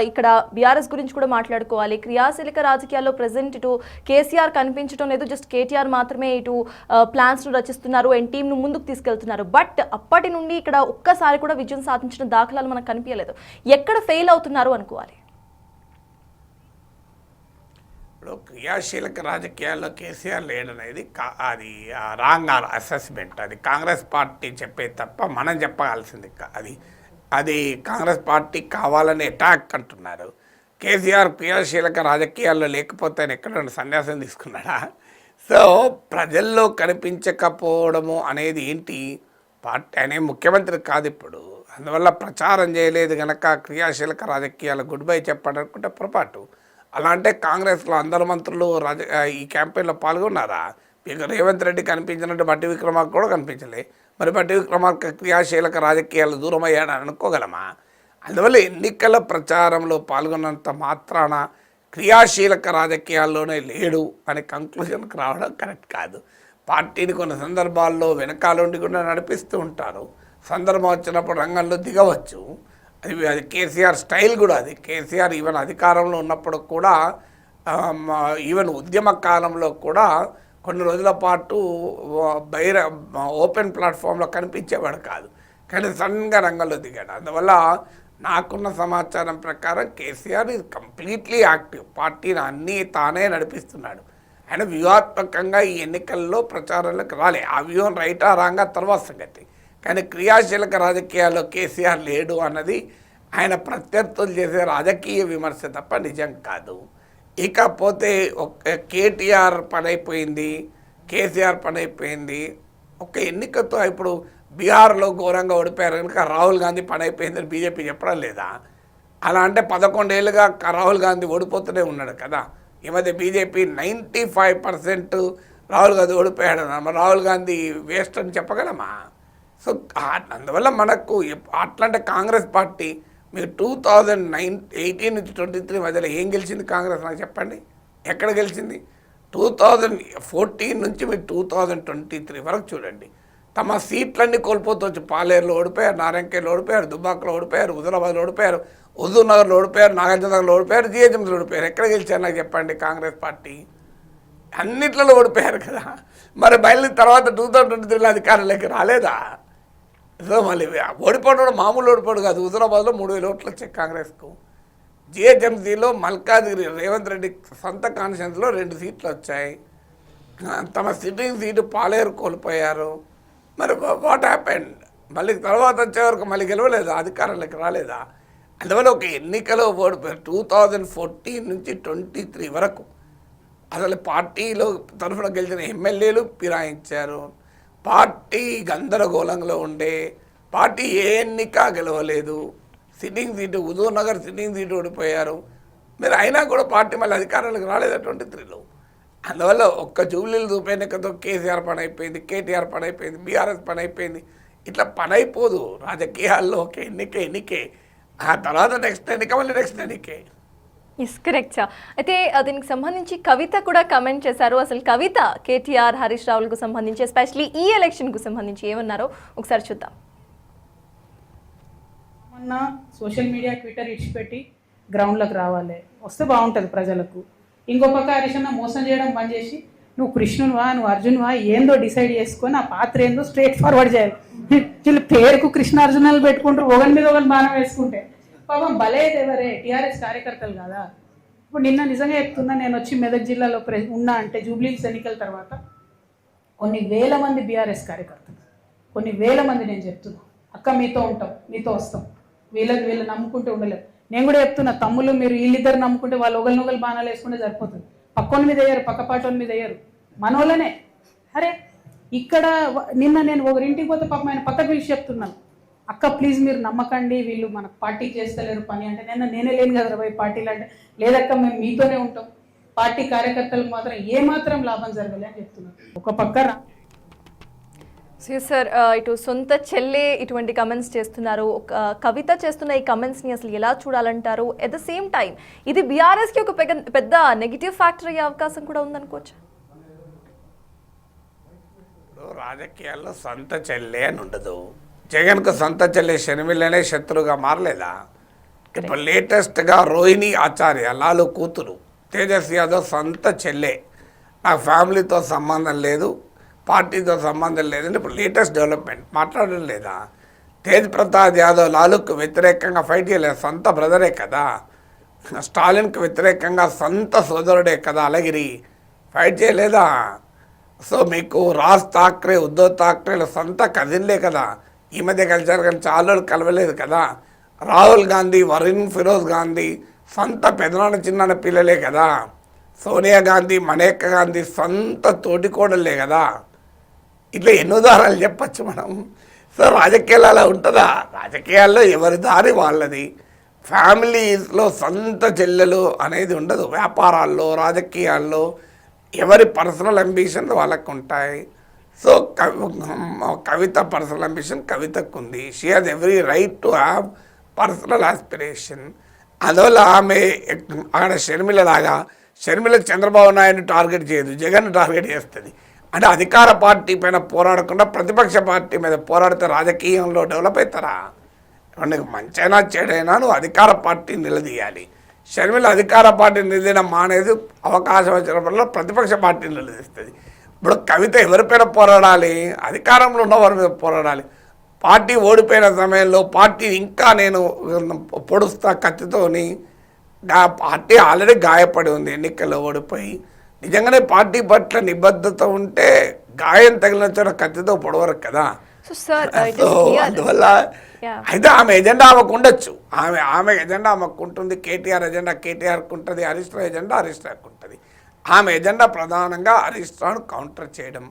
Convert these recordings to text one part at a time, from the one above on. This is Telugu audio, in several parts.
ఇక్కడ బీఆర్ఎస్ గురించి కూడా మాట్లాడుకోవాలి. క్రియాశీలక రాజకీయాల్లో ప్రెసెంట్ ఇటు కేసీఆర్ కనిపించడం లేదు, జస్ట్ కేటీఆర్ మాత్రమే ఇటు ప్లాన్స్ ను రచిస్తున్నారు అండ్ టీమ్ ను ముందుకు తీసుకెళ్తున్నారు. బట్ అప్పటి నుండి ఇక్కడ ఒక్కసారి కూడా విజయం సాధించిన దాఖలాలు మనకు కనిపించలేదు. ఎక్కడ ఫెయిల్ అవుతున్నారు అనుకోవాలి? ఇప్పుడు క్రియాశీలక రాజకీయాల్లో కేసీఆర్ లేడనేది అది రాంగ్ అసెస్మెంట్. అది కాంగ్రెస్ పార్టీ చెప్పేది తప్ప మనం చెప్పాల్సింది అది కాంగ్రెస్ పార్టీ కావాలని అటాక్ అంటున్నారు. కేసీఆర్ క్రియాశీలక రాజకీయాల్లో లేకపోతే ఆయన ఎక్కడ సన్యాసం తీసుకున్నాడా? సో ప్రజల్లో కనిపించకపోవడము అనేది ఏంటి? పార్టీ అనే ముఖ్యమంత్రి కాదు ఇప్పుడు, అందువల్ల ప్రచారం చేయలేదు కనుక క్రియాశీలక రాజకీయాలు గుడ్ బై చెప్పాలనుకుంటే పొరపాటు. అలా అంటే కాంగ్రెస్లో అందరు మంత్రులు ఈ క్యాంపెయిన్లో పాల్గొన్నారా? ఇక రేవంత్ రెడ్డి కనిపించినట్టు బట్టి విక్రమార్క కూడా కనిపించలే. మరి బట్టి విక్రమార్క క్రియాశీలక రాజకీయాలు దూరం అయ్యాడని అనుకోగలమా? అందువల్ల ఎన్నికల ప్రచారంలో పాల్గొన్నంత మాత్రాన క్రియాశీలక రాజకీయాల్లోనే లేడు అనే కంక్లూజన్కి రావడం కరెక్ట్ కాదు. పార్టీని కొన్ని సందర్భాల్లో వెనకాలండి కూడా నడిపిస్తూ ఉంటారు, సందర్భం వచ్చినప్పుడు రంగంలో దిగవచ్చు. అది కేసీఆర్ స్టైల్ కూడా. అది కేసీఆర్ ఈవెన్ అధికారంలో ఉన్నప్పుడు కూడా, ఈవెన్ ఉద్యమ కాలంలో కూడా కొన్ని రోజుల పాటు ఓపెన్ ప్లాట్ఫామ్లో కనిపించేవాడు కాదు, కానీ సడన్గా రంగంలో దిగాడు. అందువల్ల నాకున్న సమాచారం ప్రకారం కేసీఆర్ ఇది కంప్లీట్లీ యాక్టివ్, పార్టీని అన్నీ తానే నడిపిస్తున్నాడు. ఆయన వ్యూహాత్మకంగా ఈ ఎన్నికల్లో ప్రచారంలోకి రాలే. ఆ వ్యూహం రైటా రాంగా తర్వాత సంగతి. కానీ క్రియాశీలక రాజకీయాల్లో కేసీఆర్ లేడు అన్నది ఆయన ప్రత్యర్థులు చేసే రాజకీయ విమర్శ తప్ప నిజం కాదు. ఇకపోతే కేటీఆర్ పని అయిపోయింది, కేసీఆర్ పని అయిపోయింది. ఒక ఎన్నికతో ఇప్పుడు బీహార్లో ఘోరంగా ఓడిపోయారు కనుక రాహుల్ గాంధీ పని అయిపోయిందని బీజేపీ చెప్పడం లేదా? అలా అంటే 11 ఏళ్ళుగా రాహుల్ గాంధీ ఓడిపోతూనే ఉన్నాడు కదా. ఈ మధ్య బీజేపీ 95% రాహుల్ గాంధీ ఓడిపోయాడు, రాహుల్ గాంధీ వేస్ట్ అని చెప్పగలమా? సో అందువల్ల మనకు అట్లాంటి కాంగ్రెస్ పార్టీ మీకు 2018 నుంచి 23 మధ్యలో ఏం గెలిచింది కాంగ్రెస్? నాకు చెప్పండి, ఎక్కడ గెలిచింది? 2014 నుంచి మీరు 2023 వరకు చూడండి, తమ సీట్లన్నీ కోల్పోతూ వచ్చి పాలేరులో ఓడిపోయారు, నారాయణఖేడ్లో ఓడిపోయారు, దుబ్బాకలో ఓడిపోయారు, హుజూరాబాద్లో ఓడిపోయారు, హుజూర్నగర్లో ఓడిపోయారు, నాగార్జునగర్లో ఓడిపోయారు, జిహెచ్ఎంసీలో ఓడిపోయారు. ఎక్కడ గెలిచారు నాకు చెప్పండి కాంగ్రెస్ పార్టీ? అన్నిట్లలో ఓడిపోయారు కదా. మరి బయలుదేరి తర్వాత 2023లో అధికారంలోకి రాలేదా? సో మళ్ళీ ఓడిపోవడం మామూలు ఓడిపోడు కాదు. హుజూరాబాద్లో 3000 ఓట్లు వచ్చాయి కాంగ్రెస్కు. జిహెచ్ఎంసీలో మల్కాజ్గిరి రేవంత్ రెడ్డి సొంత కాన్స్టిట్యూన్సీలో 2 సీట్లు వచ్చాయి. తమ సిట్టింగ్ సీటు పాలేరు కోల్పోయారు. మరి వాట్ హ్యాపెండ్? మళ్ళీ తర్వాత వచ్చే వరకు మళ్ళీ గెలవలేదా, అధికారంలోకి రాలేదా? అందువల్ల ఒక ఎన్నికలో ఓడిపోయారు. 2014 నుంచి 23 వరకు అసలు పార్టీలో తరఫున గెలిచిన ఎమ్మెల్యేలు ఫిరాయించారు. పార్టీ గందరగోళంలో ఉండే, పార్టీ ఏ ఎన్నిక గెలవలేదు. Sitting seat Huzurnagar sitting seat ఓడిపోయారు. మీరు అయినా కూడా పార్టీ మళ్ళీ అధికారంలోకి రాలేదు 23లో. అందువల్ల ఒక్క జూబ్లీలు ఉప ఎన్నికతో కేసీఆర్ పని అయిపోయింది, కేటీఆర్ పని అయిపోయింది, బీఆర్ఎస్ పని అయిపోయింది. ఇట్లా పని అయిపోదు రాజకీయాల్లో. ఒక ఎన్నికే, ఆ తర్వాత నెక్స్ట్ ఎన్నిక, మళ్ళీ నెక్స్ట్ ఎన్నికే. Yes, correct. అయితే దీనికి సంబంధించి కవిత కూడా కమెంట్ చేశారు. అసలు కవిత కేటీఆర్, హరీష్ రావులకు సంబంధించి ఎస్పెషల్లీ ఈ ఎలక్షన్కు సంబంధించి ఏమన్నారో ఒకసారి చూద్దాం. మొన్న సోషల్ మీడియా ట్విట్టర్ ఇచ్చిపెట్టి గ్రౌండ్లోకి రావాలి, వస్తే బాగుంటుంది ప్రజలకు. ఇంకో పక్క హరీష్ అన్న మోసం చేయడం బంద్ చేసి నువ్వు కృష్ణునివా, నువ్వు అర్జున్వా, ఏందో డిసైడ్ చేసుకొని ఆ పాత్ర ఏందో స్ట్రేట్ ఫార్వర్డ్ చేయాలి. వీళ్ళు పేరుకు కృష్ణార్జునాలు పెట్టుకుంటారు, ఒకరి మీద ఒకరి బాణం వేసుకుంటే. పాపం బలేది ఎవరే, టీఆర్ఎస్ కార్యకర్తలు కదా. ఇప్పుడు నిన్న నిజంగా చెప్తున్నా, నేను వచ్చి మెదక్ జిల్లాలో ఉన్నా అంటే జూబ్లీస్ ఎన్నికల తర్వాత కొన్ని వేల మంది బీఆర్ఎస్ కార్యకర్తలు, కొన్ని వేల మంది నేను చెప్తున్నా, అక్క మీతో ఉంటాం, మీతో వస్తాం, వీళ్ళు నమ్ముకుంటే ఉండలేదు. నేను కూడా చెప్తున్నా, తమ్ముళ్ళు మీరు వీళ్ళిద్దరు నమ్ముకుంటే వాళ్ళు ఒకరినొకరు బాణాలు వేసుకుంటే సరిపోతుంది. పక్కోని మీద వేయరు, పక్కపాటోని మీద వేయరు, మనోళ్ళనే. అరే ఇక్కడ నిన్న నేను ఒకరింటికి పోతే పాపం ఆయన పక్కకు పిలిచి చెప్తున్నాను, అక్క ప్లీజ్ మీరు నమ్మకండి, వీళ్ళు మనకు పార్టీ చేస్తలేరు పని అంటే. నేనే లేను కదా పోయి పార్టీలు అంటే, లేదక్క మేము మీతోనే ఉంటాం, పార్టీ కార్యకర్తలకు మాత్రం ఏమాత్రం లాభం జరగలే అని చెప్తున్నాను. ఒక పక్క సార్ ఇటు సొంత చెల్లె ఇటువంటి కమెంట్స్ చేస్తున్నారు. కవిత చేస్తున్న ఈ కమెంట్స్ని అసలు ఎలా చూడాలంటారు? ఎట్ ద సేమ్ టైం ఇది బీఆర్ఎస్కి ఒక పెద్ద నెగిటివ్ ఫ్యాక్టర్ అయ్యే అవకాశం కూడా ఉందనుకోవచ్చు. రాజకీయాల్లో సొంత చెల్లె అని ఉండదు. జగన్కు సొంత చెల్లె షర్మిలనే శత్రువుగా మారలేదా? ఇప్పుడు లేటెస్ట్గా రోహిణి ఆచార్య లాలు కూతురు, తేజస్ యాదవ్ సొంత చెల్లె, నాకు ఫ్యామిలీతో సంబంధం లేదు, పార్టీతో సంబంధం లేదని ఇప్పుడు లేటెస్ట్ డెవలప్మెంట్ మాట్లాడడం లేదా? తేజ్ ప్రతాప్ యాదవ్ లాలుకు వ్యతిరేకంగా ఫైట్ చేయలేదు, సొంత బ్రదరే కదా. స్టాలిన్కి వ్యతిరేకంగా సొంత సోదరుడే కదా అలగిరి, ఫైట్ చేయలేదా? సో మీకు రాజ్ ఠాక్రే, ఉద్ధవ్ ఠాక్రేల సొంత కజిన్లే కదా, ఈ మధ్య కలిసారు కానీ చాలా రోజులు కలవలేదు కదా. రాహుల్ గాంధీ, వరుణ్ ఫిరోజ్ గాంధీ సొంత పెదనాన్న చిన్న పిల్లలే కదా. సోనియా గాంధీ, మనేకా గాంధీ సొంత తోటికోడలే కదా. ఇట్లా ఎన్నో ఉదాహరణలు చెప్పచ్చు మనం. సో రాజకీయాలు అలా ఉంటుందా? రాజకీయాల్లో ఎవరి దారి వాళ్ళది. ఫ్యామిలీస్లో సొంత చెల్లెలు అనేది ఉండదు. వ్యాపారాల్లో, రాజకీయాల్లో ఎవరి పర్సనల్ అంబిషన్ వాళ్ళకు ఉంటాయి. సో కవిత పర్సనల్ అంబిషన్ కవితకు ఉంది. She has every right to have personal aspiration. అందువల్ల ఆమె అక్కడ షర్మిలలాగా, షర్మిల చంద్రబాబు నాయుడు టార్గెట్ చేయదు, జగన్ టార్గెట్ చేస్తుంది. అంటే అధికార పార్టీ పైన పోరాడకుండా ప్రతిపక్ష పార్టీ మీద పోరాడితే రాజకీయంలో డెవలప్ అవుతారా? నీకు మంచైనా చెడైనా నువ్వు అధికార పార్టీ నిలదీయాలి. షర్మిల అధికార పార్టీ నిలదీయడం మానేది అవకాశం వచ్చినప్పుడు ప్రతిపక్ష పార్టీ నిలదీస్తుంది. ఇప్పుడు కవిత ఎవరిపైన పోరాడాలి? అధికారంలో ఉన్న వారి మీద పోరాడాలి. పార్టీ ఓడిపోయిన సమయంలో పార్టీ ఇంకా నేను పొడుస్తా కత్తితోని, పార్టీ ఆల్రెడీ గాయపడి ఉంది, ఎన్నికల్లో ఓడిపోయి. నిజంగానే పార్టీ పట్ల నిబద్ధత ఉంటే గాయం తగిలిన చోట కత్తితో పొడవరు కదా. సో అందువల్ల అయితే ఆమె ఎజెండా ఆమెకు ఉండొచ్చు, ఆమె ఎజెండా ఆమెకు ఉంటుంది, కేటీఆర్ ఎజెండా కేటీఆర్కి ఉంటుంది, హరీష్ రావు ఎజెండా హరీష్ రావుకి ఉంటుంది. ఆమె ఎజెండా ప్రధానంగా హరీష్ రావును కౌంటర్ చేయడం.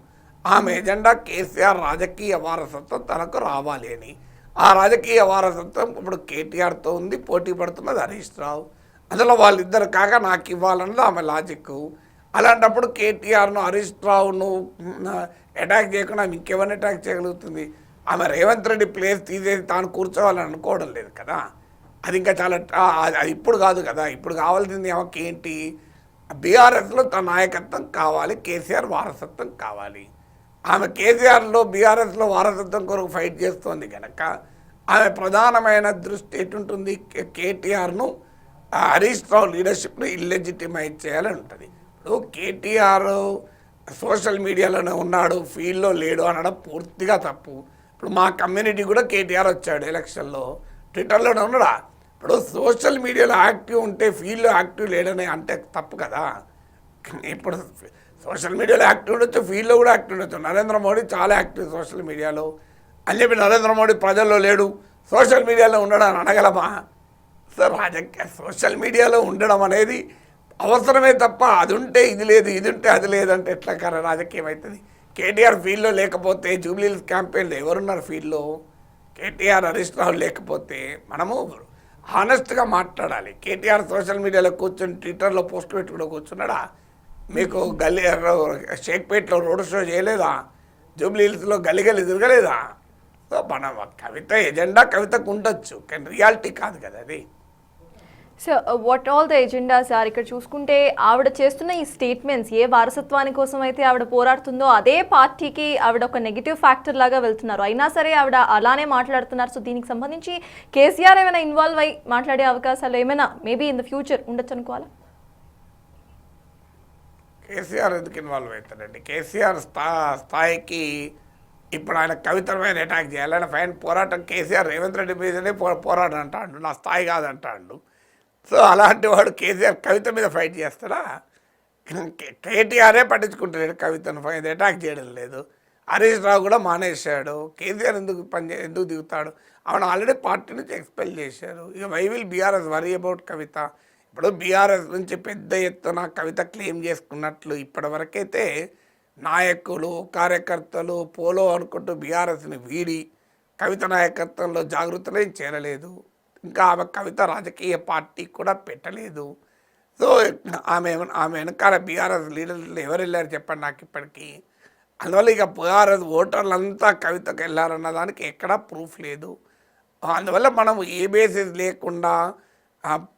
ఆమె ఎజెండా కేసీఆర్ రాజకీయ వారసత్వం తనకు రావాలి అని. ఆ రాజకీయ వారసత్వం ఇప్పుడు కేటీఆర్తో ఉంది, పోటీ పడుతున్నది హరీష్ రావు. అందులో వాళ్ళిద్దరు కాక నాకు ఇవ్వాలన్నది ఆమె లాజిక్. అలాంటప్పుడు కేటీఆర్ను, హరీష్ రావును అటాక్ చేయకుండా ఇంకెవరిని అటాక్ చేయగలుగుతుంది? ఆమె రేవంత్ రెడ్డి ప్లేస్ తీసేసి తాను కూర్చోవాలని అనుకోవడం లేదు కదా. అది ఇంకా చాలా అది ఇప్పుడు కాదు కదా. ఇప్పుడు కావాల్సింది ఆమెకి ఏంటి? బీఆర్ఎస్లో తన నాయకత్వం కావాలి, కేసీఆర్ వారసత్వం కావాలి. ఆమె కేసీఆర్లో బీఆర్ఎస్లో వారసత్వం కొరకు ఫైట్ చేస్తోంది కనుక ఆమె ప్రధానమైన దృష్టి ఎటుంటుంది? కేటీఆర్ను, హరీష్ రావు లీడర్షిప్ను ఇల్లెజిటిమైజ్ చేయాలని ఉంటుంది. ఇప్పుడు కేటీఆర్ సోషల్ మీడియాలోనే ఉన్నాడు, ఫీల్డ్లో లేడు అనడం పూర్తిగా తప్పు. ఇప్పుడు మా కమ్యూనిటీ కూడా కేటీఆర్ వచ్చాడు ఎలక్షన్లో, ట్విట్టర్లోనే ఉన్నాడా? ఇప్పుడు సోషల్ మీడియాలో యాక్టివ్ ఉంటే ఫీల్డ్లో యాక్టివ్ లేడని అంటే తప్పు కదా. ఇప్పుడు సోషల్ మీడియాలో యాక్టివ్ ఉండొచ్చు, ఫీల్డ్లో కూడా యాక్టివ్ ఉండొచ్చు. నరేంద్ర మోడీ చాలా యాక్టివ్ సోషల్ మీడియాలో అని చెప్పి నరేంద్ర మోడీ ప్రజల్లో లేడు, సోషల్ మీడియాలో ఉండడం అని అనగలమా? సో రాజకీయ సోషల్ మీడియాలో ఉండడం అనేది అవసరమే తప్ప అది ఉంటే ఇది లేదు, ఇది ఉంటే అది లేదంటే ఎట్లా రాజకీయం అవుతుంది? కేటీఆర్ ఫీల్డ్లో లేకపోతే జూబ్లీహిల్స్ క్యాంపెయిన్లో ఎవరున్నారు ఫీల్డ్లో? కేటీఆర్ హరీష్ రావు లేకపోతే మనము హానెస్ట్గా మాట్లాడాలి. కేటీఆర్ సోషల్ మీడియాలో కూర్చొని ట్విట్టర్లో పోస్ట్ పెట్టి కూడా కూర్చున్నాడా? మీకు గల్లీ షేక్పేట్లో రోడ్ షో చేయలేదా? జూబ్లీహిల్స్లో గల్లీ తిరగలేదా? సో మన కవిత ఎజెండా కవితకు ఉండొచ్చు, కానీ రియాలిటీ కాదు కదా అది. So what all the agendas are? ఇక్కడ చూసుకుంటే ఆవిడ చేస్తున్న ఈ స్టేట్మెంట్స్ ఏ వారసత్వాని కోసం అయితే ఆవిడ పోరాడుతుందో అదే పార్టీకి ఆవిడ ఒక నెగిటివ్ ఫ్యాక్టర్ లాగా వెళ్తున్నారు. అయినా సరే ఆవిడ అలానే మాట్లాడుతున్నారు. సో దీనికి సంబంధించి కేసీఆర్ ఏమైనా ఇన్వాల్వ్ అయ్యి మాట్లాడే అవకాశాలు ఏమైనా మేబీ ఇన్ ద ఫ్యూచర్ ఉండొచ్చు అనుకోవాలా? కేసీఆర్ ఎందుకు ఇన్వాల్వ్ అవుతారండి? కేసీఆర్ స్థాయికి ఇప్పుడు ఆయన కవిత మీద అటాక్ చేయాలి. ఆయన ఫైన్ పోరాటం కేసీఆర్ రేవంత్ రెడ్డి మీదనే పోరాటం అంటాడు, నా స్థాయి కాదంటాడు. సో అలాంటి వాడు కేసీఆర్ కవిత మీద ఫైట్ చేస్తాడా? కేటీఆరే పట్టించుకుంటాడు, కవితను అటాక్ చేయడం లేదు. హరీష్ రావు కూడా మానేశాడు. కేసీఆర్ ఎందుకు దిగుతాడు? ఆవిడ ఆల్రెడీ పార్టీ నుంచి ఎక్స్పెల్ చేశారు. ఇక why will BRS worry about Kavitha? ఇప్పుడు బీఆర్ఎస్ నుంచి పెద్ద ఎత్తున కవిత క్లెయిమ్ చేసుకున్నట్లు ఇప్పటివరకైతే నాయకులు, కార్యకర్తలు పోలో అనుకుంటూ బీఆర్ఎస్ని వీడి కవిత నాయకత్వంలో జాగృతులేం చేరలేదు. ఇంకా ఆమె కవిత రాజకీయ పార్టీ కూడా పెట్టలేదు. సో ఆమె వెనకాల బీఆర్ఎస్ లీడర్లు ఎవరు వెళ్ళారు చెప్పండి నాకు ఇప్పటికీ. అందువల్ల ఇక బీఆర్ఎస్ ఓటర్లంతా కవితకు వెళ్ళారన్న దానికి ఎక్కడా ప్రూఫ్ లేదు. అందువల్ల మనం ఏ బేసిస్ లేకుండా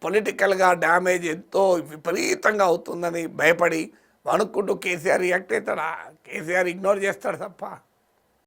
పొలిటికల్గా డ్యామేజ్ ఎంతో విపరీతంగా అవుతుందని భయపడి వణుక్కుంటూ కేసీఆర్ రియాక్ట్ అవుతాడా? కేసీఆర్ ఇగ్నోర్ చేస్తాడు తప్ప